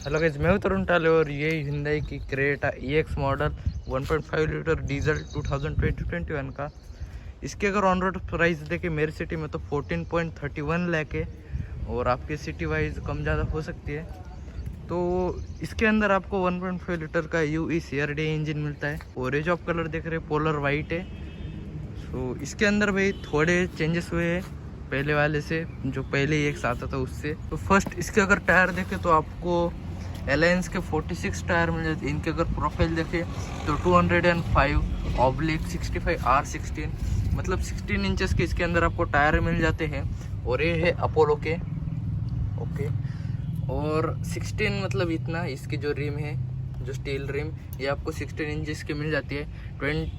Hello guys, मैं हूं तरुण टाले और ये Hyundai की Creta EX model 1.5 litre diesel 2020-21 का। इसके अगर ऑन रोड प्राइस देखें मेरी सिटी में तो 14.31 लाख है और आपके सिटी वाइज कम ज़्यादा हो सकती है। तो इसके अंदर आपको 1.5 लीटर का UE CRD इंजन मिलता है और ये जो आप कलर देख रहे हैं पोलर वाइट है। तो इसके अंदर भाई थोड़े चेंजेस हुए हैं पहले वाले से, जो पहले EX आता था उससे। तो फर्स्ट इसके अगर टायर देखें तो आपको एलायंस के 46 टायर मिल जाते हैं। इनके अगर प्रोफाइल देखें तो 205/65 R16, मतलब 16 इंचेस के इसके अंदर आपको टायर मिल जाते हैं। और ये है अपोलो के ओके। और 16 मतलब इतना, इसकी जो रिम है जो स्टील रिम ये आपको 16 इंचेस की मिल जाती है।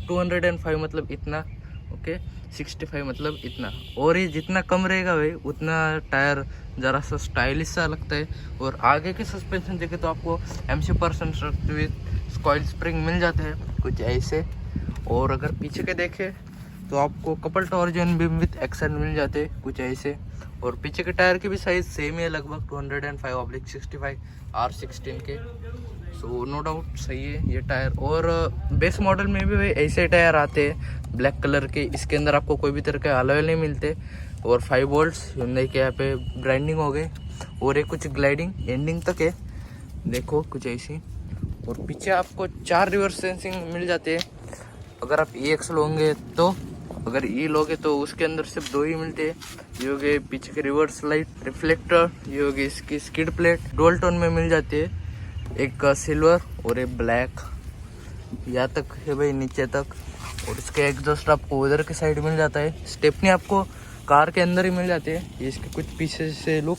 205 मतलब इतना ओके, 65 मतलब इतना। और ये जितना कम रहेगा भाई उतना टायर ज़रा सा स्टाइलिश सा लगता है। और आगे के सस्पेंशन देखे तो आपको MC% विद कॉइल स्प्रिंग मिल जाते हैं कुछ ऐसे। और अगर पीछे के देखें तो आपको couple torsion beam with action मिल जाते हैं कुछ ऐसे। और पीछे के टायर की भी साइज़ सेम है लगभग 205/65 R16 के। सो नो डाउट सही है ये टायर। और बेस मॉडल में भी भाई ऐसे टायर आते हैं ब्लैक कलर के। इसके अंदर आपको कोई भी तरह के अलॉय नहीं मिलते। और 5 वोल्ट्स Hyundai के यहाँ पे ब्रांडिंग हो गए। और ये कुछ ग्लाइडिंग एंडिंग तक है देखो कुछ ऐसी। और पीछे आपको 4 रिवर्स सेंसिंग मिल जाते हैं अगर आप EX लोगे तो। अगर E लोगे तो उसके अंदर सिर्फ 2 ही मिलते हैं। ये हो गए पीछे के रिवर्स लाइट रिफ्लेक्टर, ये हो गई इसकी स्किड प्लेट डुअल टोन में मिल जाती है, एक सिल्वर और एक ब्लैक, यहाँ तक है भाई नीचे तक। और इसके एग्जॉस्ट आपको उधर के साइड मिल जाता है। स्टेपनी आपको कार के अंदर ही मिल जाती है। ये इसके कुछ पीछे से लुक।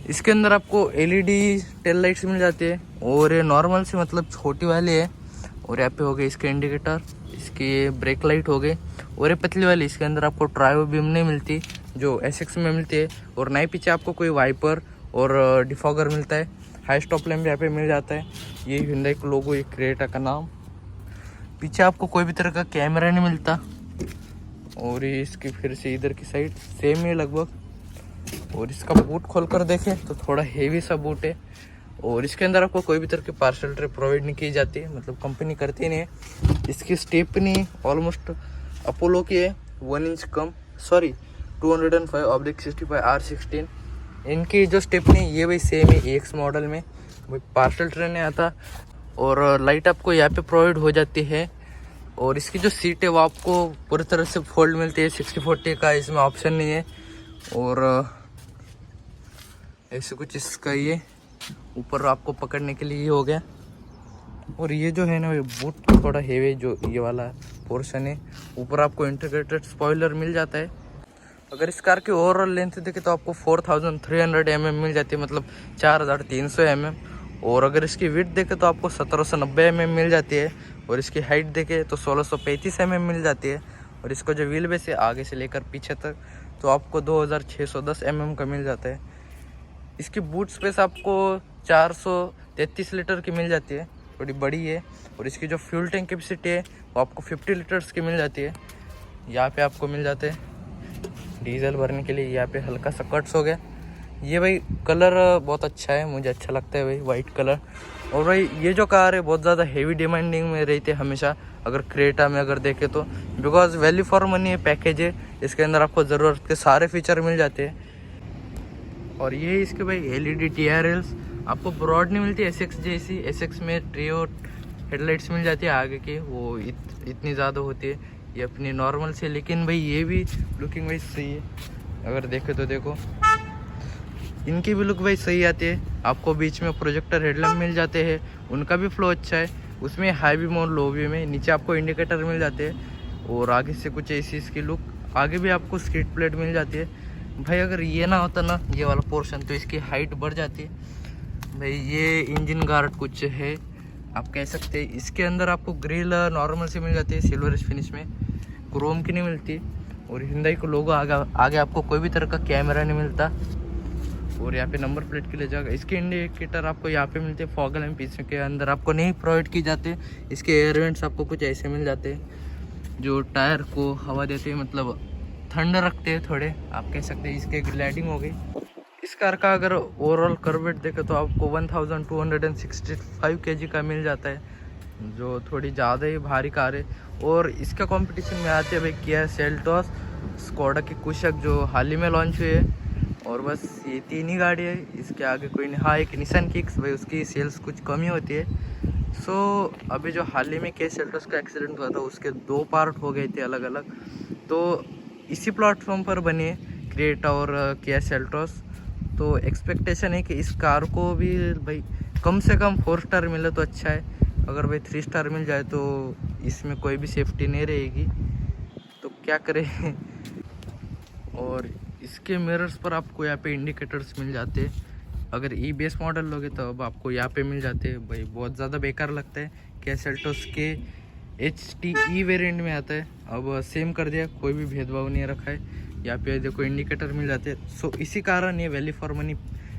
इसके अंदर आपको LED टेल लाइट्स मिल जाती है और ये नॉर्मल से मतलब छोटी वाली है। और यहाँ पे हो गए इसके इंडिकेटर, इसकी ब्रेक लाइट हो गई। और ये पतली वाली इसके अंदर आपको ट्रायो बीम नहीं मिलती जो SX में मिलती है। और ना ही पीछे आपको कोई वाइपर और डिफॉगर मिलता है। हाई स्टॉप लैम्प यहाँ पे मिल जाता है। ये Hyundai का लोगो, ये क्रेटा का नाम। पीछे आपको कोई भी तरह का कैमरा नहीं मिलता। और ये इसकी फिर से इधर की साइड सेम है लगभग। और इसका बूट खोल कर देखें तो थोड़ा हेवी सा बूट है। और इसके अंदर आपको कोई भी तरह की पार्सल ट्रे प्रोवाइड नहीं की जाती है, मतलब कंपनी करती नहीं है। इसकी स्टेपनी ऑलमोस्ट अपोलो की है 1 इंच कम, सॉरी 205/65 R16। इनकी जो स्टेपनी ये वही सेम है EX मॉडल में, वही पार्सल ट्रे नहीं आता। और लाइट आपको यहाँ पे प्रोवाइड हो जाती है। और इसकी जो सीट है वो आपको पूरी तरह से फोल्ड मिलती है, 60/40 का इसमें ऑप्शन नहीं है। और ऐसे कुछ इसका ये ऊपर आपको पकड़ने के लिए ये हो गया। और ये जो है ना बूट थोड़ा हेवी, जो ये वाला पोर्शन है। ऊपर आपको इंटीग्रेटेड स्पॉइलर मिल जाता है। अगर इस कार की ओवरऑल लेंथ देखें तो आपको 4300 mm मिल जाती है, मतलब 4300 mm। और अगर इसकी विड्थ देखें तो आपको 1790 mm मिल जाती है। और इसकी हाइट देखें तो 1635 mm मिल जाती है। और इसका जो व्हील बेस है आगे से लेकर पीछे तक तो आपको 2610 mm का मिल जाता है। इसकी बूट स्पेस आपको 433 लीटर की मिल जाती है, थोड़ी बड़ी है। और इसकी जो फ्यूल टैंक कैपेसिटी है वो आपको 50 लीटर्स की मिल जाती है। यहाँ पे आपको मिल जाते हैं डीजल भरने के लिए। यहाँ पे हल्का सा कट्स हो गया। ये भाई कलर बहुत अच्छा है, मुझे अच्छा लगता है भाई वाइट कलर। और भाई ये जो कार है बहुत ज़्यादा हेवी डिमांडिंग में रहती है हमेशा, अगर क्रेटा में अगर देखें तो, बिकॉज वैल्यू फॉर मनी है पैकेज है। इसके अंदर आपको ज़रूरत के सारे फीचर मिल जाते हैं। और ये इसके भाई LED TRLs आपको ब्रॉड नहीं मिलती SX जैसी। SX में ट्रियो हेडलाइट्स मिल जाती है आगे की, वो इतनी ज़्यादा होती है। ये अपनी नॉर्मल से, लेकिन भाई ये भी लुकिंग वाइज सही है। अगर देखे तो देखो इनकी भी लुक भाई सही आती है। आपको बीच में प्रोजेक्टर हेडलैम्प मिल जाते हैं, उनका भी फ्लो अच्छा है। उसमें हाई बीम और लो बीम है। नीचे आपको इंडिकेटर मिल जाते हैं। और आगे से कुछ ऐसी इसकी लुक। आगे भी आपको स्किड प्लेट मिल जाती है। भाई अगर ये ना होता ना ये वाला पोर्शन तो इसकी हाइट बढ़ जाती है। भाई ये इंजन गार्ड कुछ है आप कह सकते हैं। इसके अंदर आपको ग्रिल नॉर्मल से मिल जाती है सिल्वर फिनिश में, क्रोम की नहीं मिलती। और Hyundai को लोगो आगे आपको कोई भी तरह का कैमरा नहीं मिलता। और यहाँ पे नंबर प्लेट के लिए जगह, इसके इंडिकेटर आपको यहाँ पे मिलते हैं। फॉग लैम्प पीछे के अंदर आपको नहीं प्रोवाइड की जाते। इसके एयर वेंट्स आपको कुछ ऐसे मिल जाते हैं जो टायर को हवा देते हैं, मतलब ठंड रखते हैं थोड़े आप कह सकते हैं। इसके ग्लाइडिंग हो गई। इस कार का अगर ओवरऑल कर्वेट देखे तो आपको 1265 kg का मिल जाता है, जो थोड़ी ज़्यादा ही भारी कार है। और इसका कंपटीशन में आते हैं भाई किया सेल्टोस, स्कोडा की कुशक जो हाल ही में लॉन्च हुई है, और बस ये 3 ही गाड़ी है, इसके आगे कोई नहीं। हाँ, एक निसान किक्स, भाई उसकी सेल्स कुछ कम ही होती है। सो अभी जो हाल ही में किया सेल्टोस का एक्सीडेंट हुआ था उसके 2 पार्ट हो गए थे अलग अलग, तो इसी प्लेटफॉर्म पर बने क्रेटा और किया सेल्टोस। तो एक्सपेक्टेशन है कि इस कार को भी भाई कम से कम 4 स्टार मिले तो अच्छा है। अगर भाई 3 स्टार मिल जाए तो इसमें कोई भी सेफ्टी नहीं रहेगी, तो क्या करें। और इसके मिरर्स पर आपको यहाँ पे इंडिकेटर्स मिल जाते हैं। अगर ई बेस मॉडल लोगे तो अब आपको यहाँ पे मिल जाते हैं। भाई बहुत ज़्यादा बेकार लगता है कि सेल्टोस के HTE वेरिएंट में आता है, अब सेम कर दिया, कोई भी भेदभाव नहीं रखा है। यहाँ पे देखो इंडिकेटर मिल जाते हैं। सो इसी कारण ये वैली फॉर मनी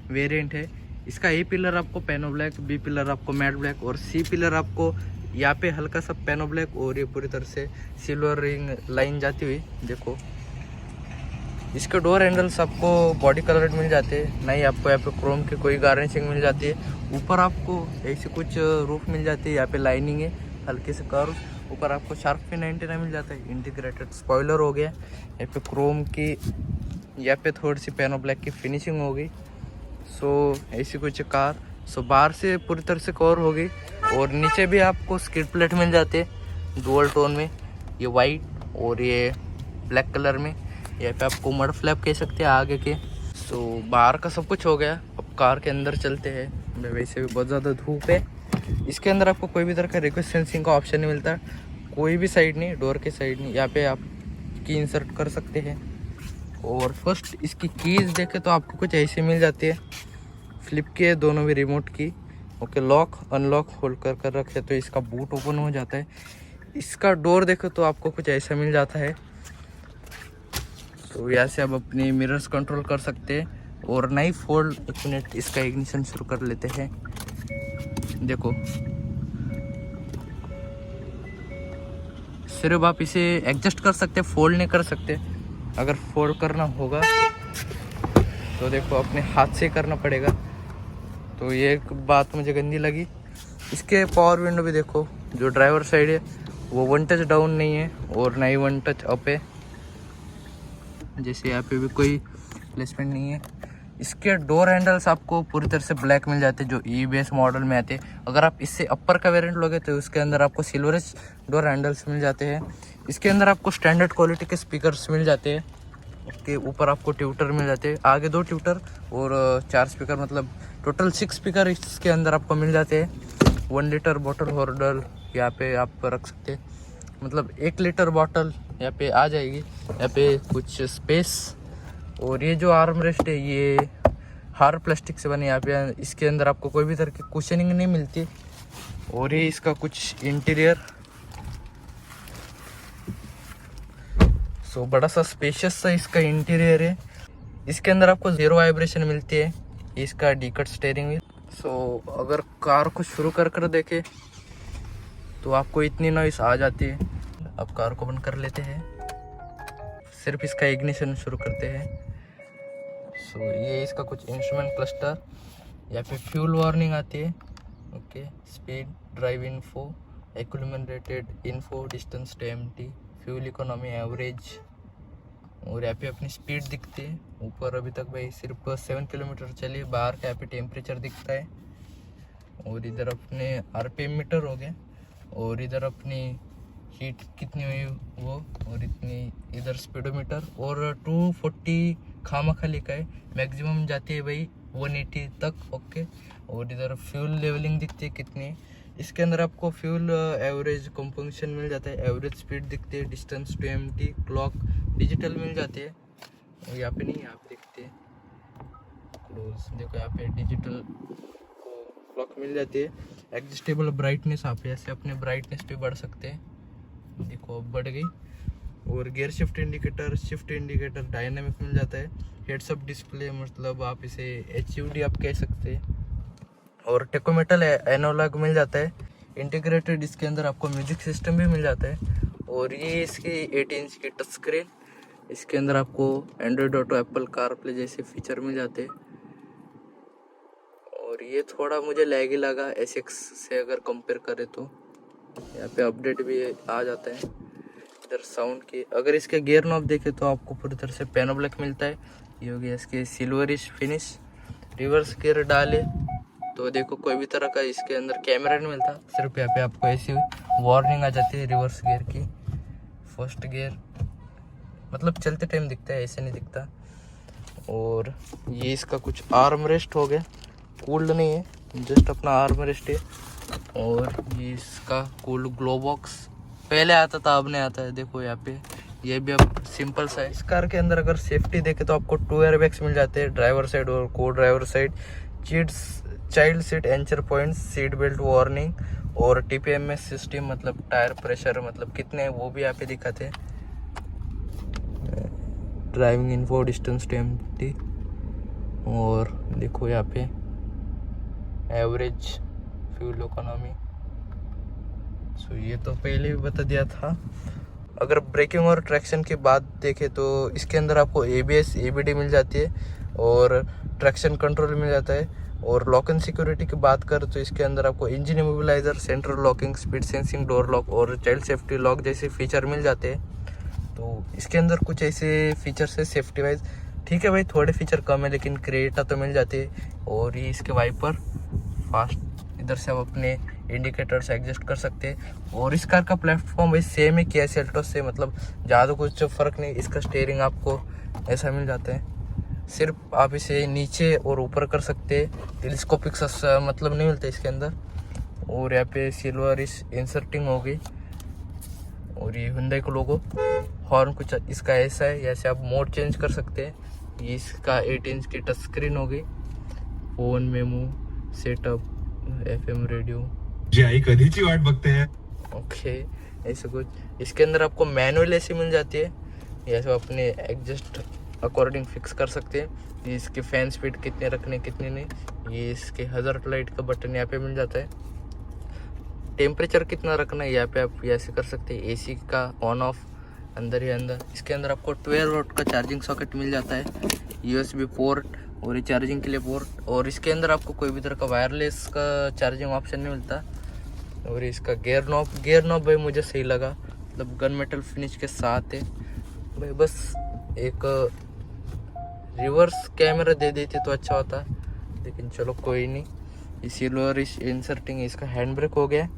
वेरिएंट है। इसका ए पिलर आपको पैनो ब्लैक, बी पिलर आपको मैट ब्लैक, और सी पिलर आपको यहाँ पे हल्का सा पैनो ब्लैक, और ये पूरी तरह से सिल्वर रिंग लाइन जाती हुई देखो। इसके डोर हैंडल्स आपको बॉडी कलर मिल जाते हैं, नहीं आपको यहाँ पे क्रोम की कोई गार्निशिंग मिल जाती है। ऊपर आपको ऐसी कुछ रूफ मिल जाती है, यहाँ पे लाइनिंग है हल्के से कर्व। ऊपर आपको शार्क फिन एंटीना मिल जाता है, इंटीग्रेटेड स्पॉइलर हो गया, यहाँ पे क्रोम की, यहाँ पे थोड़ी सी पैनो ब्लैक की फिनिशिंग हो गई। सो ऐसी कुछ कार। सो बाहर से पूरी तरह से कवर हो गई, और नीचे भी आपको स्किड प्लेट मिल जाते हैं डुअल टोन में, ये वाइट और ये ब्लैक कलर में। यहाँ पे आपको मड फ्लैप कह सकते हैं आगे के। सो बाहर का सब कुछ हो गया, अब कार के अंदर चलते हैं। वैसे भी बहुत ज़्यादा धूप है। इसके अंदर आपको कोई भी तरह का रिक्वेस्ट सेंसिंग का ऑप्शन नहीं मिलता, कोई भी साइड नहीं, डोर के साइड नहीं। यहाँ पे आप की इंसर्ट कर सकते हैं। और फर्स्ट इसकी कीज़ देखें तो आपको कुछ ऐसे मिल जाती है, फ्लिप के दोनों भी रिमोट की। ओके, लॉक अनलॉक होल्ड कर रखे तो इसका बूट ओपन हो जाता है। इसका डोर देखो तो आपको कुछ ऐसा मिल जाता है। तो यहाँ से आप अपने मिरर्स कंट्रोल कर सकते हैं। और नाइफ फोल्ड, 1 मिनट इसका इग्निशन शुरू कर लेते हैं। देखो सिर्फ आप इसे एडजस्ट कर सकते, फोल्ड नहीं कर सकते। अगर फोल्ड करना होगा तो देखो अपने हाथ से करना पड़ेगा। तो ये एक बात मुझे गंदी लगी। इसके पावर विंडो भी देखो, जो ड्राइवर साइड है वो 1 टच डाउन नहीं है और ना ही 1 टच अप है, जैसे यहाँ पे भी कोई प्लेसमेंट नहीं है। इसके डोर हैंडल्स आपको पूरी तरह से ब्लैक मिल जाते हैं, जो ई बेस मॉडल में आते हैं। अगर आप इससे अपर का वेरिएंट लोगे तो उसके अंदर आपको सिल्वरिश डोर हैंडल्स मिल जाते हैं। इसके अंदर आपको स्टैंडर्ड क्वालिटी के स्पीकर्स मिल जाते हैं। उसके ऊपर आपको ट्यूटर मिल जाते हैं, आगे 2 ट्यूटर और 4 स्पीकर, मतलब टोटल 6 स्पीकर इसके अंदर आपको मिल जाते हैं। 1 लीटर बॉटल होल्डर यहाँ पे आप रख सकते हैं, मतलब 1 लीटर बॉटल यहाँ पे आ जाएगी। यहाँ पे कुछ स्पेस, और ये जो आर्म रेस्ट है ये हार्ड प्लास्टिक से बने। यहाँ पे इसके अंदर आपको कोई भी तरह की कुशनिंग नहीं मिलती। और ये इसका कुछ इंटीरियर, सो बड़ा सा स्पेशियस सा इसका इंटीरियर है। इसके अंदर आपको 0 वाइब्रेशन मिलती है, इसका डीकट स्टीयरिंग व्हील। सो अगर कार को शुरू कर देखे तो आपको इतनी नॉइस आ जाती है। अब कार को बंद कर लेते हैं, सिर्फ इसका इग्निशन शुरू करते हैं। सो ये इसका कुछ इंस्ट्रूमेंट क्लस्टर, यहाँ पे फ्यूल वार्निंग आती है। Okay, speed, drive info, accumulated info, distance to empty, fuel economy, average, और यहाँ पे अपनी स्पीड दिखती है। ऊपर अभी तक भाई सिर्फ 7 किलोमीटर चली, बाहर का यहाँ पे टेम्परेचर दिखता है। और इधर अपने RPM मीटर हो गया, और इधर अपनी हीट कितनी हुई वो, और इतनी इधर स्पीडोमीटर, और 240 खामा लिखा है, मैक्सिमम जाती है भाई 180 तक। ओके, और इधर फ्यूल लेवलिंग दिखती है कितनी। इसके अंदर आपको फ्यूल एवरेज कंपंक्शन मिल जाता है, एवरेज स्पीड दिखती है, distance to empty, clock digital मिल जाती है। और यहाँ पे नहीं, यहाँ पे दिखती है क्लोज, देखो यहाँ पे डिजिटल क्लॉक मिल जाती है। एडजस्टेबल ब्राइटनेस, आप ऐसे अपने ब्राइटनेस पे बढ़ सकते हैं, देखो अब बढ़ गई। और गियर शिफ्ट इंडिकेटर डायनामिक मिल जाता है। हेड्स अप डिस्प्ले, मतलब आप इसे HUD आप कह सकते हैं। और टेकोमीटर एनालॉग मिल जाता है। इंटीग्रेटेड इसके अंदर आपको म्यूजिक सिस्टम भी मिल जाता है। और ये इसकी 8 इंच की टच स्क्रीन, इसके अंदर आपको एंड्रॉयड ऑटो, एप्पल कारप्ले जैसे फीचर मिल जाते हैं। और ये थोड़ा मुझे लैगी लगा SX से अगर कंपेयर करें तो। यहाँ पे अपडेट भी आ जाता है। इधर साउंड की अगर इसके गियर नॉब देखें तो आपको पूरी तरह से पियानो ब्लैक मिलता है। ये हो गया इसके सिल्वरिश फिनिश। रिवर्स गियर डाले तो देखो कोई भी तरह का इसके अंदर कैमरा नहीं मिलता, सिर्फ यहाँ पे आपको ऐसी वार्निंग आ जाती है रिवर्स गियर की। फर्स्ट गियर मतलब चलते टाइम दिखता है, ऐसे नहीं दिखता। और ये इसका कुछ आर्म रेस्ट हो गया, कूल्ड नहीं है, जस्ट अपना आर्म रेस्ट है। और ये इसका कूल्ड ग्लो बॉक्स पहले आता था, अब नहीं आता है। देखो यहाँ पे ये भी अब सिंपल सा है। इस कार के अंदर अगर सेफ्टी देखे तो आपको 2 एयरबैग्स मिल जाते हैं, ड्राइवर साइड और को driver side. Child seat anchor points, seat belt warning और TPMS सिस्टम मतलब टायर प्रेशर मतलब कितने हैं वो भी यहाँ पे दिखाते हैं। ड्राइविंग इन्फो, डिस्टेंस टेम्पटी और देखो यहाँ पे एवरेज फ्यूल इकोनॉमी। सो ये तो पहले भी बता दिया था। अगर ब्रेकिंग और ट्रैक्शन की बात देखें तो इसके अंदर आपको ABS ABD मिल जाती है और ट्रैक्शन कंट्रोल मिल जाता है। और लॉक एंड सिक्योरिटी की बात करें तो इसके अंदर आपको engine immobiliser, central locking, speed sensing, door lock और चाइल्ड सेफ्टी लॉक जैसे फीचर मिल जाते हैं। तो इसके अंदर कुछ ऐसे फीचर्स है सेफ्टी वाइज। ठीक है भाई, थोड़े फीचर कम है लेकिन क्रेटा तो मिल जाती है। और ये इसके वाइपर फास्ट, इधर से आप अपने इंडिकेटर्स एडजस्ट कर सकते हैं। और इस कार का प्लेटफॉर्म भाई सेम है किया सेल्टोस से, मतलब ज़्यादा कुछ फ़र्क नहीं। इसका स्टीयरिंग आपको ऐसा मिल जाता है, सिर्फ आप इसे नीचे और ऊपर कर सकते हैं। टेलीस्कोपिक मतलब नहीं मिलता इसके अंदर। और यहाँ पे सिल्वर इंसर्टिंग हो गई और ये Hyundai का लोगो। हॉर्न कुछ इसका ऐसा है, जैसे आप मोड चेंज कर सकते हैं। ये इसका 8 इंच की टच स्क्रीन हो गई। Phone memo setup, FM radio, जी आई कधीची वाट बघते हैं। ओके ऐसे कुछ। इसके अंदर आपको मैनुअल ऐसी मिल जाती है, ये सब अपने एडजस्ट अकॉर्डिंग फिक्स कर सकते हैं। ये इसके फैन स्पीड कितने रखने कितने नहीं। ये इसके हज़ार्ड लाइट का बटन यहाँ पे मिल जाता है। टेम्परेचर कितना रखना है यहाँ पे आप ऐसे कर सकते हैं। AC का ऑन ऑफ अंदर ही अंदर। इसके अंदर आपको 12 वोल्ट का चार्जिंग सॉकेट मिल जाता है, USB पोर्ट और ये चार्जिंग के लिए पोर्ट। और इसके अंदर आपको कोई भी तरह का वायरलेस का चार्जिंग ऑप्शन नहीं मिलता। और इसका गियर नॉब भाई मुझे सही लगा, मतलब गन मेटल फिनिश के साथ है भाई। बस एक रिवर्स कैमरा दे देते तो अच्छा होता, लेकिन चलो कोई नहीं। ये सिल्वर इंसर्टिंग, इसका हैंड ब्रेक हो गया।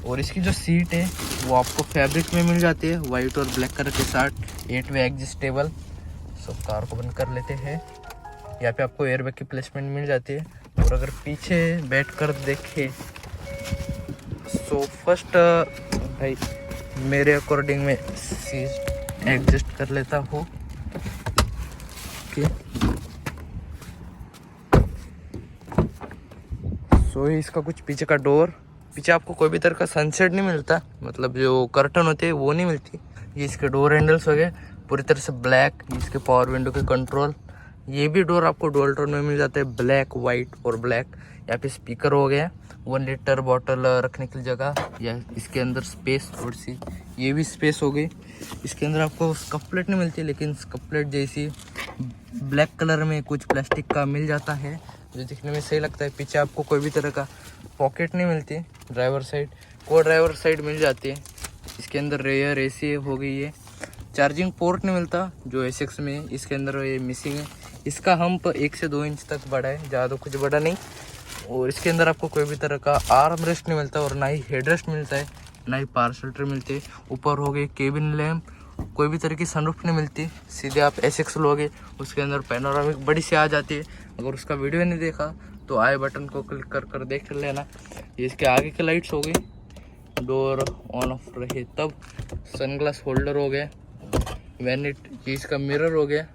और इसकी जो सीट है वो आपको फैब्रिक में मिल जाती है, वाइट और ब्लैक कलर के साथ। 8 वे एडजस्टेबल। सब कार को बंद कर लेते हैं। यहाँ पे आपको एयरबैग की प्लेसमेंट मिल जाती है। और अगर पीछे बैठ कर देखें सो फर्स्ट भाई मेरे अकॉर्डिंग मैं सीट एडजस्ट कर लेता हूँ। सो इसका कुछ पीछे का डोर, पीछे आपको कोई भी तरह का सनसेट नहीं मिलता, मतलब जो कर्टन होते हैं वो नहीं मिलती। ये इसके डोर हैंडल्स हो गए पूरी तरह से ब्लैक। इसके पावर विंडो के कंट्रोल, ये भी डोर आपको डुअल टोन में मिल जाता है, ब्लैक, वाइट और ब्लैक। यहाँ पे स्पीकर हो गया, 1 लीटर बॉटल रखने की जगह, या इसके अंदर स्पेस थोड़ी सी, ये भी स्पेस हो गई। इसके अंदर आपको स्कफ प्लेट नहीं मिलती, लेकिन स्कफ प्लेट जैसी ब्लैक कलर में कुछ प्लास्टिक का मिल जाता है जो दिखने में सही लगता है। पीछे आपको कोई भी तरह का पॉकेट नहीं मिलती। ड्राइवर साइड, को ड्राइवर साइड मिल जाती है। इसके अंदर रेयर AC हो गई है। चार्जिंग पोर्ट नहीं मिलता जो SX में है, इसके अंदर ये मिसिंग है। इसका हम्प 1 से 2 इंच तक बड़ा है, ज़्यादा कुछ बड़ा नहीं। और इसके अंदर आपको कोई भी तरह का आर्म रेस्ट नहीं मिलता, और ना ही हेड रेस्ट मिलता है, ना ही पावर शटर मिलते। ऊपर हो गए केबिन लैम्प, कोई भी तरह की सनरूफ नहीं मिलती। सीधे आप SX लोगे, उसके अंदर पैनोरामिक बड़ी सी आ जाती है। अगर उसका वीडियो नहीं देखा तो आई बटन को क्लिक कर देख लेना। ये इसके आगे के लाइट्स हो गई, डोर ऑन ऑफ रहे तब। सनग्लास होल्डर हो गया, वैनिटी, इसका मिरर हो गया।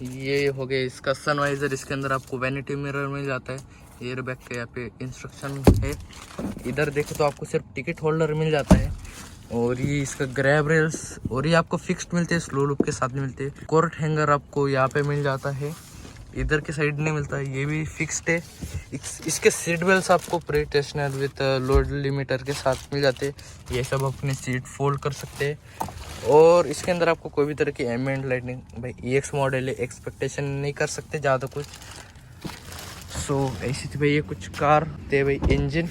ये हो गया इसका सनवाइजर, इसके अंदर आपको वैनिटी मिरर मिल जाता है। एयरबैग के यहाँ पे इंस्ट्रक्शन है। इधर देखो तो आपको सिर्फ टिकट होल्डर मिल जाता है। और ये इसका ग्रैब रेल्स, और ये आपको फिक्स्ड मिलते हैं, स्लो लूप के साथ नहीं मिलते। कोर्ट हैंगर आपको यहाँ पे मिल जाता है, इधर के साइड नहीं मिलता, ये भी फिक्स्ड है। इसके सीट बेल्ट आपको pre tensioner with load limiter के साथ मिल जाते हैं। ये सब अपने सीट फोल्ड कर सकते हैं। और इसके अंदर आपको कोई भी तरह की एम्बिएंट लाइटिंग, भाई EX मॉडल है, एक्सपेक्टेशन नहीं कर सकते ज़्यादा कुछ। सो ऐसी थी भाई ये कुछ कार थे भाई। इंजन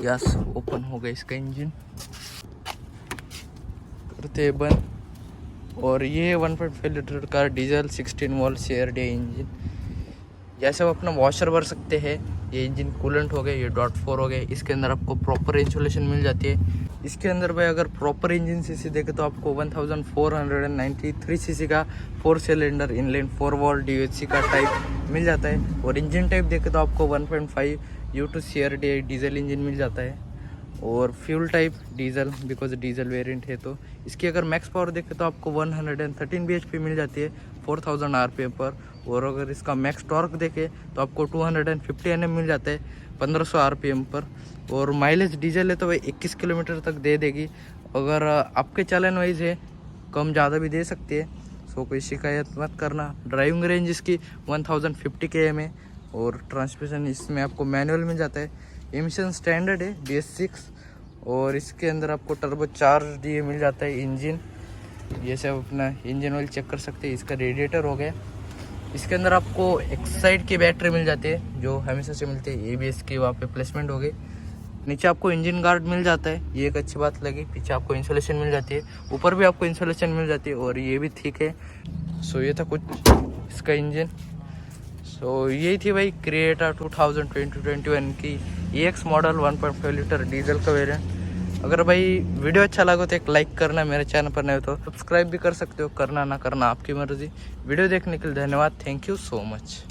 गैस ओपन हो गया, इसका इंजन करते बंद। और ये 1.5 लीटर का डीजल 16 वोल्ट CRD इंजन। जैसे आप अपना वॉशर भर सकते हैं। ये इंजन कूलेंट हो गया, ये .4 हो गया। इसके अंदर आपको प्रॉपर इंसुलेशन मिल जाती है। इसके अंदर भाई अगर प्रॉपर इंजन सीसी देखे तो आपको 1493 सीसी का 4 सिलेंडर इनलाइन 4 वोल्ट DHC का टाइप मिल जाता है। और इंजन टाइप देखे तो आपको 1.5 U2 CRD डीजल इंजन मिल जाता है। और fuel type diesel, because diesel variant है। तो इसकी अगर मैक्स पावर देखें तो आपको 113 bhp मिल जाती है 4000 RPM पर। और अगर इसका मैक्स टॉर्क देखें तो आपको 250 Nm मिल जाता है 1500 RPM पर। और माइलेज डीजल है तो भाई 21 किलोमीटर तक दे देगी। अगर आपके चालन वाइज है कम ज़्यादा भी दे सकती है, सो कोई शिकायत मत करना। ड्राइविंग रेंज इसकी 1050 km है। और ट्रांसमिशन इसमें आपको मैनुअल मिल जाता है। एमिशन स्टैंडर्ड है BS6। और इसके अंदर आपको टर्बो चार्ज ये मिल जाता है इंजन। ये सब अपना इंजन ऑयल चेक कर सकते हैं। इसका रेडिएटर हो गया। इसके अंदर आपको एक्साइड की बैटरी मिल जाती है जो हमेशा से मिलती है। ABS की वहाँ पे प्लेसमेंट हो गई। नीचे आपको इंजन गार्ड मिल जाता है, ये एक अच्छी बात लगी। पीछे आपको इंसुलेशन मिल जाती है, ऊपर भी आपको इंसुलेशन मिल जाती है। और ये भी ठीक है। सो ये था कुछ इसका इंजन। सो यही थी भाई क्रिएटा 2020-21 की EX मॉडल 1.5 लीटर डीजल का वेरिएंट। अगर भाई वीडियो अच्छा लगा तो एक लाइक करना, मेरे चैनल पर नए हो तो सब्सक्राइब भी कर सकते हो। करना ना करना आपकी मर्जी। वीडियो देखने के लिए धन्यवाद। Thank you so much.